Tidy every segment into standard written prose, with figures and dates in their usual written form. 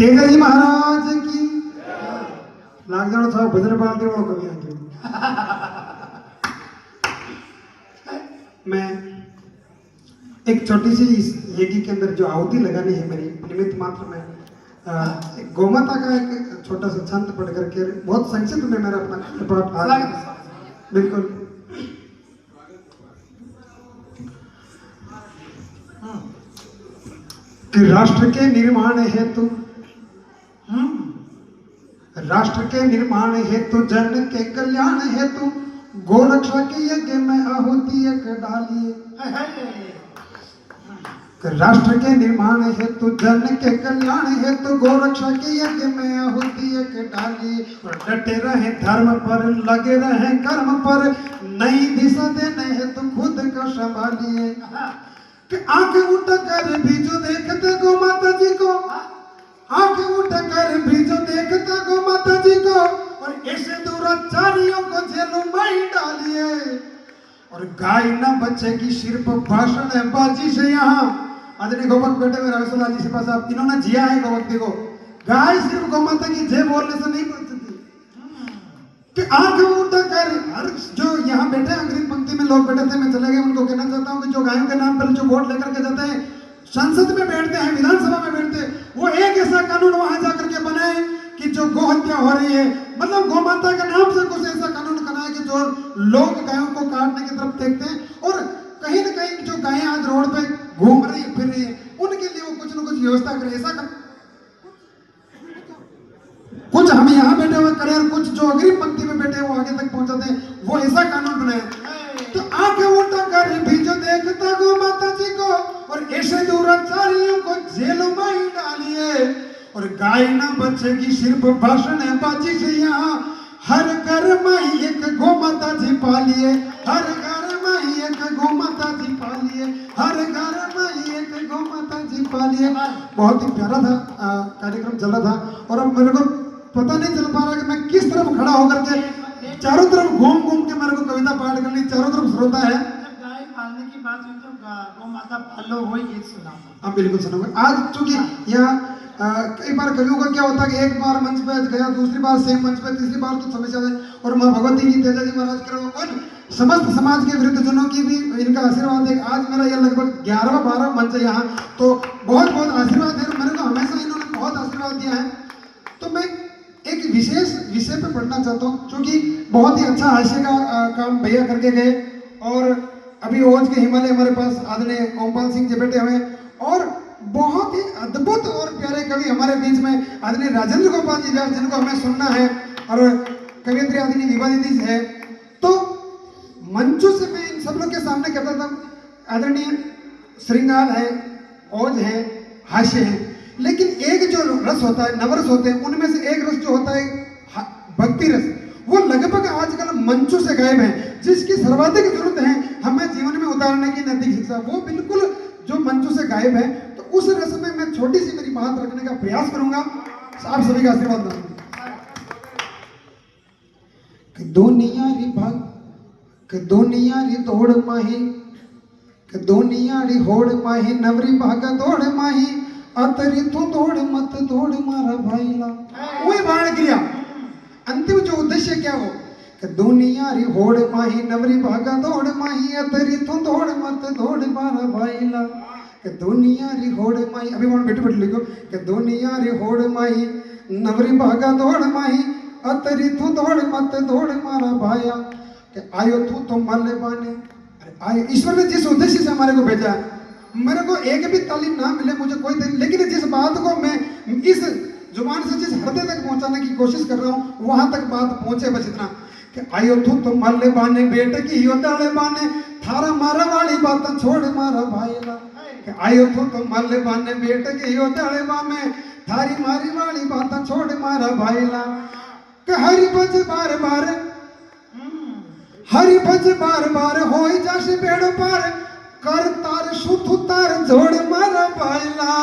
तेजा जी महाराज की लाग जाओ था भजन पाल दे वो कभी आते मैं एक छोटी सी यज्ञ के अंदर जो आहुति लगानी है मेरी निमित्त मात्र में गोमाता का एक छोटा सा छंद पढ़ करके बहुत संक्षिप्त में मेरा अपना पाठ बिल्कुल कि राष्ट्र के निर्माण हेतु राष्ट्र के निर्माण हेतु जन के कल्याण हेतु गोरक्षा के यज्ञ में आहुति एक डालिए। राष्ट्र के निर्माण हेतु जन के कल्याण हेतु गोरक्षा के यज्ञ में आहुति एक डालिए। और डटे रहे धर्म पर लगे रहे कर्म पर नई दिशा देने हेतु खुद को संभालिए। कि आंख उठा कर भी जो देखते गो माता जी को आंख उठा कर भी जो देखता गो माता जी को और ऐसे दुराचारियों को जेलों में डालिए। और गाय न बचेगी सिर्फ भाषण है बाजी से। यहाँ आदरणीय गोपक बेटे में रामेश्वर जी से पास आप इन्होंने जिया है गोभक्ति को। गाय सिर्फ गोमाता की जय बोलने से नहीं बचती कि आंख उठा कर हर जो यहाँ बैठे अंग्रेज पंक्ति में लोग बैठे थे मैं चले गए उनको कहना चाहता हूँ कि जो गायों के नाम पर जो वोट लेकर के जाते हैं संसद में बैठते हैं विधानसभा में बैठते हैं वो एक ऐसा कानून वहां जाकर के बनाए कि जो गो हत्या हो रही है मतलब गौ माता के नाम से कुछ ऐसा कानून बनाए कि जो लोग गायों को काटने की तरफ देखते हैं और कहीं ना कहीं जो गायें आज रोड पे घूम रही फिर रही है उनके लिए वो कुछ न कुछ व्यवस्था करे। ऐसा कुछ हम यहाँ बैठे हुए करें और कुछ जो अग्रिम पंक्ति में बैठे वो आगे तक पहुंचाते हैं वो ऐसा कानून बनाए। तो आंखें उठा कर भी जो देखता गो माता जी को और ऐसे दुराचारियों को जेलों में ही डालिए। और गाय ना बचेगी सिर्फ भाषण है बाजी से। यहाँ हर घर में एक गो माता जी पालिए। हर घर में एक गो माता जी पालिए। हर घर में एक गो माता जी पालिए। बहुत ही प्यारा था कार्यक्रम चल रहा था और अब मेरे को पता नहीं चल पा रहा कि मैं किस तरफ खड़ा होकर के चारों तरफ घूम घूम के मेरे को कविता पाठ करनी चारों तरफ श्रोता है। गाय पालने की बात हुई तो गौ माता पालो वही गीत सुना। हाँ बिल्कुल सुनाऊंगा। आज चूंकि यहाँ कई बार कवियों का क्या होता है कि एक बार मंच पे गया दूसरी बार सेम मंच पे तीसरी बार तो समस्या है और माँ भगवती जी तेजा जी महाराज के और समस्त समाज के वृद्धजनों की भी इनका आशीर्वाद है। आज मेरा यह लगभग 11वां मंच है यहाँ तो बहुत बहुत आशीर्वाद है। मेरे को हमेशा इन्होंने बहुत आशीर्वाद दिया है। तो मैं एक विशेष विषय पे पढ़ना चाहता हूँ क्योंकि बहुत ही अच्छा हास्य का काम भैया करके गए और अभी ओज के हिमालय हमारे पास आदरणीय ओमपाल सिंह जी बैठे हुए और बहुत ही अद्भुत और प्यारे कवि हमारे बीच में आदरणीय राजेंद्र गोपाल जी व्यास जिनको हमें सुनना है और कवियत्री आदरणीय विभा दीदी है। तो मंचों से मैं इन सब लोग के सामने कहता था आदरणीय श्रृंगार है ओज है हास्य है लेकिन एक जो रस होता है नवरस होते हैं उनमें से एक रस जो होता है भक्ति रस वो लगभग आजकल मंचों से गायब है। जिसकी सर्वाधिक जरूरत है हमें जीवन में उतारने की नैतिक शिक्षा वो बिल्कुल जो मंचों से गायब है। तो उस रस में मैं छोटी सी मेरी बात रखने का प्रयास करूंगा। आप सभी का आशीर्वाद दूंगा। दुनिया री भाग के दुनिया री दौड़ माही के दुनिया री होड़ माही नवरी भागा दौड़ माही अतरी तू दौड़ मत दौड़ मारा भाईला। वही बाण क्रिया अंतिम जो उद्देश्य क्या हो कि दुनिया री होड़ माही नवरी भागा दौड़ माही अतरी तू दौड़ मत दौड़ मारा भाईला। कि दुनिया री होड़ माही अभी वहां बैठे बैठे लिखो कि दुनिया री होड़ माही नवरी भागा दौड़ माही अतरी तू दौड़ मत दौड़ मारा भाया। कि आयो तू तो मल्ले बाने आयो ईश्वर ने जिस उद्देश्य से हमारे को भेजा मेरे को एक भी तालीम ना मिले मुझे कोई लेकिन जिस बात को मैं इस जुबान से जिस हृदय तक पहुंचाने की कोशिश कर रहा हूँ वहां तक बात पहुंचे बस इतना कि आयो तू तो मल्ले बाने बेटे की यो दाले बाने थारा मारा वाली बात छोड़ मारा भाईला। कि आयो तू तो मल्ले बाने बेटे की यो दाले बामे थारी मारी वाली बात छोड़ मारा भाईला। कि हरि भज बार बार हरि भज बार बार हो जासे बेड़ो पार कर तार सुथु तार जोड़ मारा भाईला।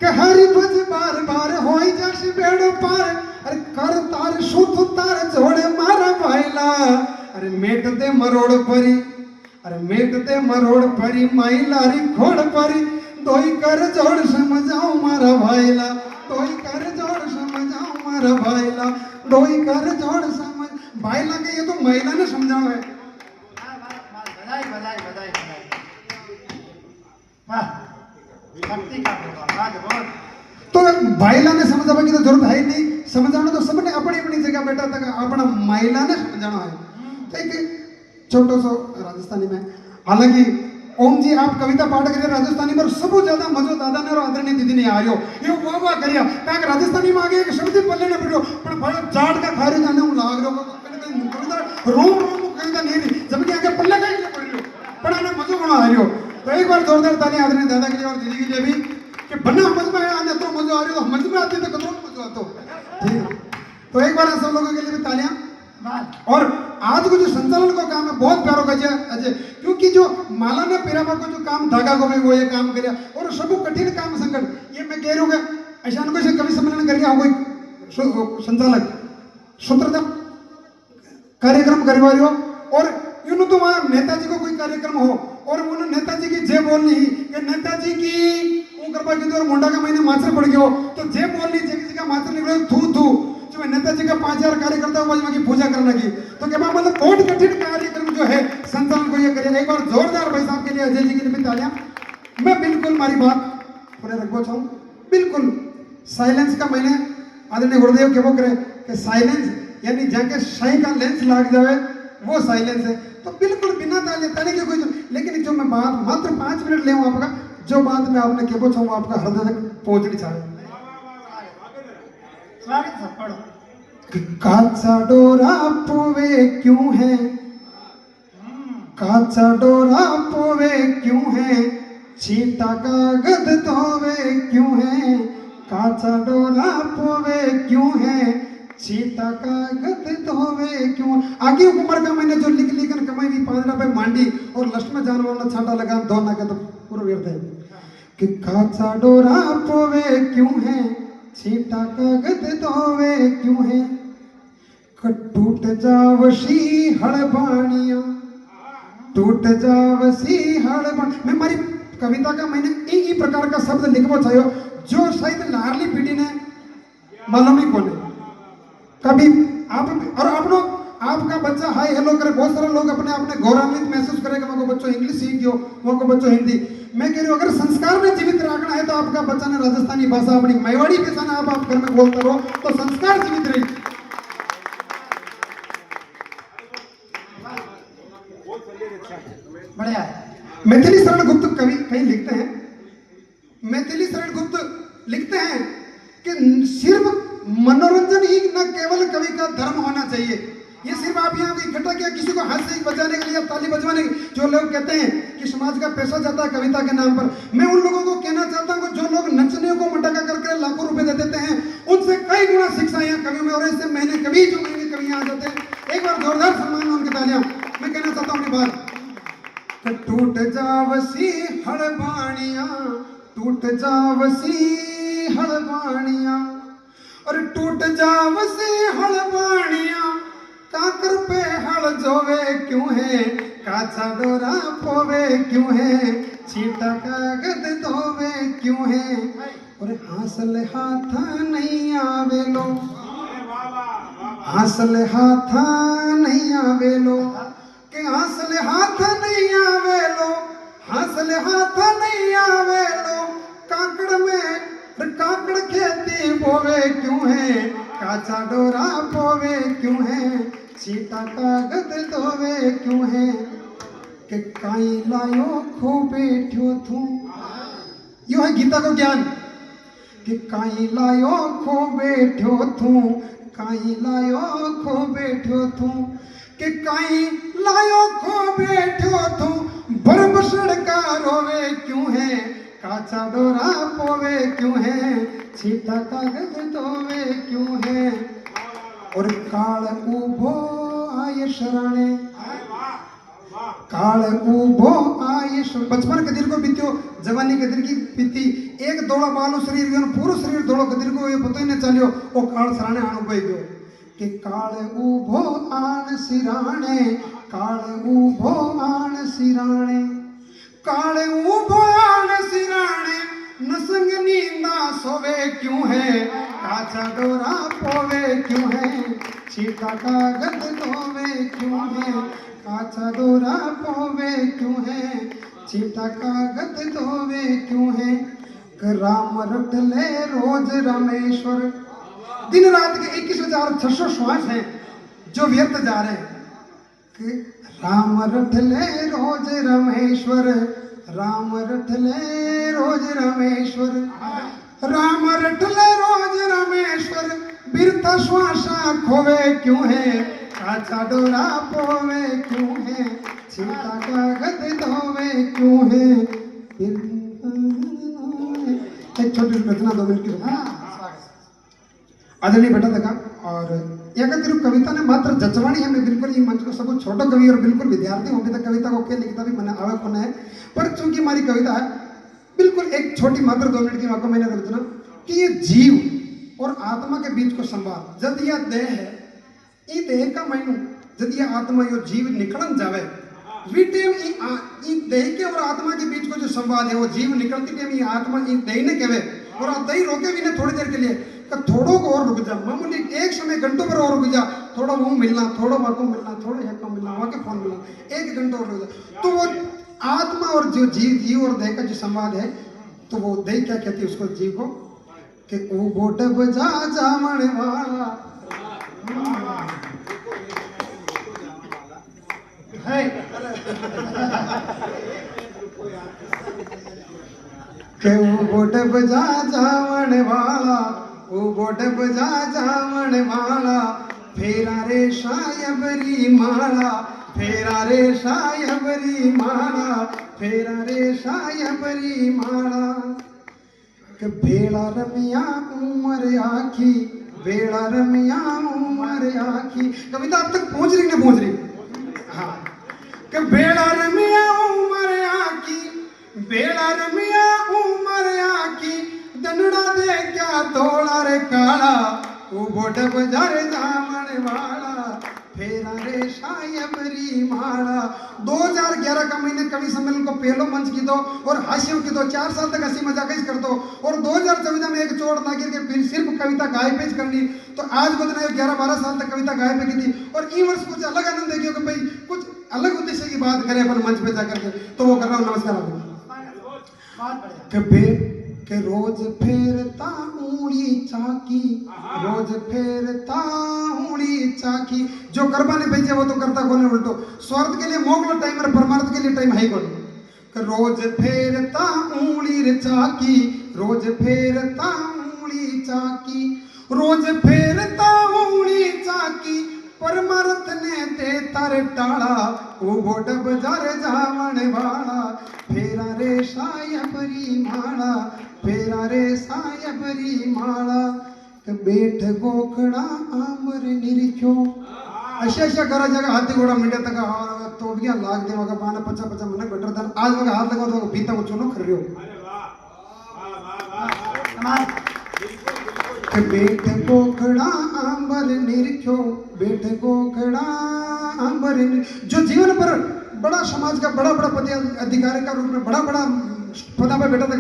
कि हरि भज बार बार हो जासे बेड़ो पार अरे कर तार सुथु तार जोड़ मारा भाईला। अरे मेट दे मरोड़ परी अरे मेट दे मरोड़ परी माई लारी खोड़ परी तोई कर जोड़ समझाऊं मारा भाईला, तोई कर जोड़ समझाऊं मारा भाईला, तोई कर जोड़ समझ भाईला के ये तो महिला ने समझाओ है। बधाई बधाई बधाई बधाई। वाह, भक्ति का प्रभाव आज बहुत। तो भाईला ने समझावा की तो जरूरत है ही नहीं, समझाना तो सबने अपनी अपनी जगह बेटा तक अपना महिला ने समझाना है। तो एक छोटो सो राजस्थानी में, हालांकि ओम जी आप कविता पाठ करिए राजस्थानी पर सबसे ज्यादा मजो दादा ने और आदरणीय दीदी ने आ रही हो ये वाह करिया क्या राजस्थानी में आगे एक शब्द पल्ले न पड़ो पर भाई जाट का खारे जाने हूं लाग रहो कविता रोम रोम कविता नहीं रही जबकि आगे पल्ले का ही पड़ रही हो पर आने मजो बना आ रही हो। तो एक बार जोरदार ताली आदरणीय दादा के लिए और दीदी के लिए भी कि बन्ना समझ में आने तो मजो आ रही हो, समझ में आती तो कदरों मजो आता हो। ठीक, तो एक बार सब लोगों के लिए भी तालियां। और आज को जो संचालन का काम है बहुत प्यारो का अजय, क्योंकि जो माला ने पिरामा को जो काम धागा को में वो ये काम करिया और सब कठिन काम संकट ये मैं कह रहा हूँ ऐसा कोई से कवि सम्मेलन कर रहा कोई संचालक सूत्रता कार्यक्रम करवा रही हो और यूं तो वहां नेताजी को कोई कार्यक्रम हो और उन्होंने नेताजी की जय बोलनी ही कि नेताजी की कृपा की और मुंडा का महीने माचर पड़ गयो तो जय बोलनी जगह का माचर निकले थू थू जो नेताजी का 5000 कार्यकर्ता हुआ की पूजा करने की तो क्या मतलब बहुत कठिन कार्यक्रम जो है संचालन को ये करिए। एक बार जोरदार भाई साहब के लिए अजय जी के लिए तालियां। मैं बिल्कुल हमारी बात पूरे रखना चाहूँ बिल्कुल साइलेंस का मैंने आदरणीय गुरुदेव के वो करे कि साइलेंस यानी जाके शाही का लेंस लाग जावे वो साइलेंस है तो बिल्कुल बिना ताली की कोई लेकिन जो मैं बात मात्र 5 मिनट ले आपका जो बात मैं आपने के चाहूँ आपका हृदय तक पहुंचनी चाहे। काचा डोरा पोवे क्यों है, काचा डोरा पोवे क्यों है, छीटा कागज धोवे क्यों है, काचा डोरा पोवे क्यों है, छीटा कागज धोवे क्यों। आगे उम्र का मैंने जो लिख लिखन कमाई भी 5 रुपए मांडी और लक्ष्म में जानवर ने छाटा लगा धोना के तो पूरा व्यर्थ है कि काचा डोरा पोवे क्यों है, छीटा कागज धोवे क्यों है, टूट जावसी हड़बानिया, टूट जावसी हड़बान। मैं हमारी कविता का मैंने एक प्रकार का शब्द लिखवा चाहिए जो शायद लारली पीढ़ी ने मालूम ही कोने कभी आप और आप लोग आपका बच्चा हाय हेलो करे बहुत सारे लोग अपने अपने गौरवान्वित महसूस करेगा वो बच्चों इंग्लिश सीख गयो वो को बच्चों हिंदी। मैं कह रही हूँ अगर संस्कार में जीवित रखना है तो आपका बच्चा ने राजस्थानी भाषा अपनी मेवाड़ी भाषा ने आप घर में बोलते रहो तो संस्कार जीवित रहेगी। बढ़िया। मैथिली शरण गुप्त कवि कहीं लिखते हैं, मैथिली शरण गुप्त लिखते हैं कि सिर्फ मनोरंजन ही न केवल कवि का धर्म होना चाहिए। ये सिर्फ आप यहाँ इकट्ठा किया किसी को हाथ से बजाने के लिए ताली बजवाने के जो लोग कहते हैं कि समाज का पैसा जाता है कविता के नाम पर, मैं उन लोगों को कहना चाहता हूँ जो लोग नचने को मटका करके लाखों रुपए दे देते हैं उनसे कई गुना शिक्षा यहाँ कवि में और ऐसे महीने कवि जो महीने कवि यहाँ आ जाते हैं एक बार जोरदार सम्मान उनकी तालियां। मैं कहना चाहता हूँ अपनी बात टूट जावसी हड़बानिया, टूट जावसी हड़बानिया और टूट जावसी हड़बानिया काकर पे हल जोवे क्यों है, काचा डोरा पोवे क्यों है, छीटा कागज धोवे क्यों है और हासल हाथा नहीं आवे लो, हासल हाथा नहीं आवे लो कि हासल हाथ नहीं आवे लो, हासल हाथ नहीं आवे लो काकड़ में काकड़ खेती बोवे क्यों है, काचा डोरा पोवे क्यों है, छीटा कागज धोवे क्यों है कि काई लायो खो बैठो थू। यो है गीता को ज्ञान कि काई लायो खो बैठो थू, काई लायो खो बैठो थू कि काई लायो खो बैठो थू बरब सड़का रोवे क्यों है, काचा डोरा पोवे क्यों है, छीटा कागज धोवे क्यों है और काल उभो आय शरणे, काल उभो आय बचपन के दिन को बीत्यो जवानी के दिन की बीती एक दौड़ा बालो शरीर पूरा शरीर दौड़ो के दिन को ये पता ही नहीं चलियो वो काल शरणे आनो पाई गयो कि काल उभो आन सिराणे, काल उभो आन सिराणे, काल उभो आन सिराणे नसंग नींदा सोवे क्यों है, काचा डोरा पोवे क्यों है, चीता कागज धोवे क्यों है, काचा डोरा पोवे क्यों है, चीता कागज धोवे क्यों है। राम रट ले रोज रामेश्वर। दिन रात के 21,600 श्वास हैं जो व्यर्थ जा रहे हैं। कि राम रट ले रोज रामेश्वर, राम रट ले रोज रामेश्वर, राम रट ले रोज रामेश्वर, बिरथा श्वासा खोवे क्यों है, काचा डोरा पोवे क्यों है, चीता कागज धोवे क्यों है। एक छोटी सी रचना 2 मिनट की आदरणीय बेटा लगा। और एकत्रित कविता ने मात्र जचवाणी है। मैं बिल्कुल ये मंच को सब छोटो कवि और बिल्कुल विद्यार्थी हूँ। अभी तक कविता को के लिखता भी मैंने आवे को है, पर चूंकि हमारी कविता है बिल्कुल एक छोटी मात्र 2 मिनट की वाक्य मैंने रचना कि ये जीव और आत्मा के बीच को संवाद, जब यह देह है, ये देह का मैनू जब यह आत्मा यो जीव निकलन जावे, वी टाइम ई देह के और आत्मा के बीच को जो संवाद है वो जीव निकलती टाइम ये आत्मा ई देह ने कहवे और आप दही रोके भी ने थोड़ी देर के लिए कि थोड़ो को और रुक जा, मामूली एक समय घंटों पर और रुक जा, थोड़ा वो मिलना, थोड़ा वहाँ को मिलना, थोड़ा यहाँ को मिलना, वहाँ के फोन मिलना, 1 घंटा और रुक जा। तो वो आत्मा और जो जीव और देह का जो संवाद है, तो वो देह क्या कहती है उसको जीव को कि ओ बोट बजा जामण वाला है के वो बोट बजा जामण वाला, वो बोट बजा जामण वाला, फेरा रे शायबरी माला, फेरा रे शायबरी माला, फेरा रे शायबरी माला। के बेड़ा रमिया उमर आखी, बेड़ा रमिया उमर आखी। कविता अब तक पहुंच रही ना पहुंच रही? हाँ। के बेड़ा रमिया उमर आखी, बेड़ा रमिया उमर आखी, दनड़ा दे क्या तोड़ा रे काला, वो बोट बजार जामण वाला, फेरा रे शायबरी माला। 2011 का महीने कवि सम्मेलन को पहलो मंच की दो और हास्यों की दो, 4 साल तक हंसी मजाक कर दो और 2014 में एक चोट ना गिर के फिर सिर्फ कविता गाय पेश करनी। तो आज को 11-12 साल तक कविता गाय पे की थी और ई वर्ष कुछ अलग आनंद देखियो कि भाई कुछ अलग उद्देश्य की बात करें अपन मंच पे जाकर के, तो वो कर रहा हूँ। नमस्कार आपको। के रोज फेरता ऊड़ी चाकी, रोज फेरता ऊड़ी चाकी। जो करबा ने भेजे वो तो करता कोने उल्टो, स्वार्थ के लिए मोगलो टाइम और परमार्थ के लिए टाइम है कौन। रोज फेरता ऊड़ी रे चाकी, रोज फेरता ऊड़ी चाकी, रोज फेरता ऊड़ी चाकी, परमार्थ ने दे तारे टाड़ा, वो बोट बजार जावण वाला, फेरा रे शायबरी माला, फेरा रे सायबरी माला। बेठ गोखड़ा आंबर निरख्यो। अशा करा जगह हाथी घोड़ा मिटे तक तो भी लाग दे वगा पाना 50-50 मन बेटर दन आज वगा हाथ लगाओ तो बीता को चुनो कर रहे हो। बेठ गोखड़ा आंबर निरख्यो, बेठ गोखड़ा आंबर। जो जीवन पर बड़ा समाज का बड़ा पद अधिकारी का रूप में बड़ा पदा पे बैठा था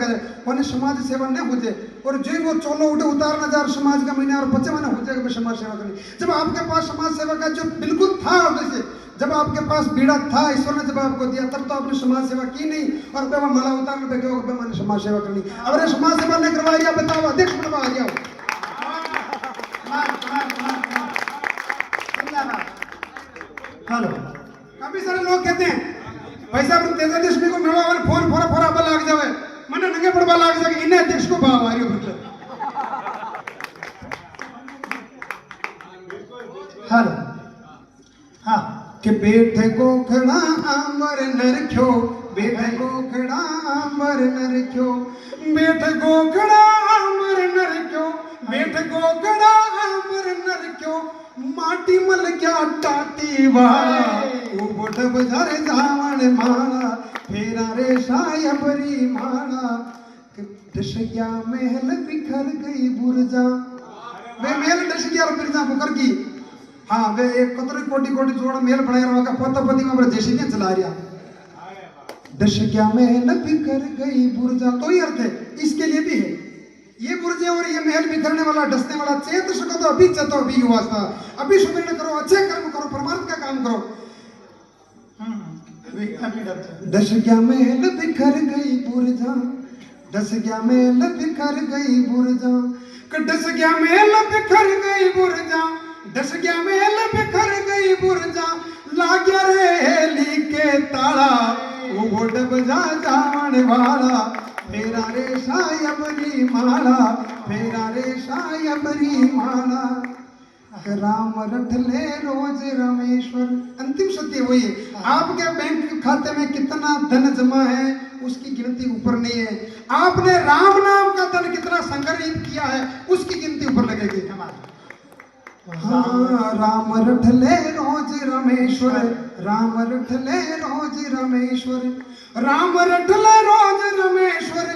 उन्हें समाज सेवा नहीं हो जाए और जो वो चोलो उठे उतारना जा समाज का महीना और 25 महीना हो जाएगा समाज सेवा करनी। जब आपके पास समाज सेवा का जो बिल्कुल था जैसे जब आपके पास बीड़ा था ईश्वर ने जब आपको दिया तब तो आपने समाज सेवा की नहीं और वह माला उतारने पे गए मैंने समाज सेवा करनी। अगर समाज सेवा नहीं करवा रहा बताओ अध्यक्ष बनवा रहा हो। हेलो काफी सारे लोग कहते हैं भाई साहब तेजा देशमी को मिलवा वाले फोन फोरा लाग जावे मने नंगे पड़वा लाग जाके इन्हें अध्यक्ष को भाव आ रही हो। हेलो हाँ कि बेटे को खड़ा आंबर नरख्यो, बेटे को खड़ा आंबर नरख्यो, बेटे को खड़ा आंबर नरख्यो, बेटे को खड़ा आंबर नरख्यो, माटी मल क्या टाटी वाला, वो बोट बजार जावण माला, फेरा रे शायबरी माला। दश गया महल बिखर गई बुरजा, वे महल दश गया और बिरजा मुकर की। हाँ वे एक कतरी कोटी जोड़ मेल बनाया रहा का पोता पति में जेसीबी चला रहा दश क्या महल बिखर गई बुर्जा, तो ही अर्थ है इसके लिए भी है। ये बुर्जे और ये महल बिखरने वाला, डसने वाला, चेत सको तो अभी चतो अभी युवास्ता, अभी सुमिरन करो, अच्छे कर्म करो, परमार्थ का काम करो। अभी डर जाए। दश क्या महल बिखर गई बुर्जा, दस क्या महल बिखर गई बुर्जा, दस क्या महल बिखर गई बुर्जा, दस क्या महल बिखर गई बुर्जा, लाग्या रे हेली के ताला, वो डब जा जावन वाला, फेरा रे सायबरी माला, फेरा रे सायबरी माला, राम रटले रोज रमेश्वर। अंतिम सत्य वही है, आपके बैंक खाते में कितना धन जमा है उसकी गिनती ऊपर नहीं है, आपने राम नाम का धन कितना संग्रहित किया है उसकी गिनती ऊपर लगेगी। हाँ, राम रटले रोज रमेश्वर, राम रटले रोज रमेश्वर, राम रटले रोज रमेश्वर,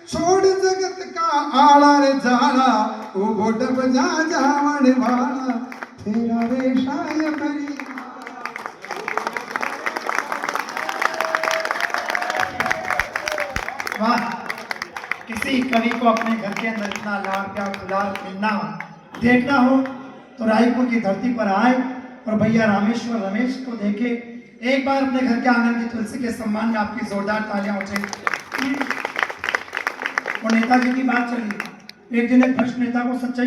छोड़ जगत का आला रे जाला, वो गोड बजा जावन वाला, तेरा रे सायबरी। वाह, किसी कवि को अपने घर के अंदर इतना लाड़ प्यार दुलार मिलना देखना हो तो रायपुर की धरती पर आए और भैया रामेश्वर रमेश को देखे। एक बार अपने घर के आंगन की तुलसी के सम्मान में आपकी जोरदार तालियां हो जाए। और नेताजी की बात चली, एक दिन एक भ्रष्ट नेता को सच्चाई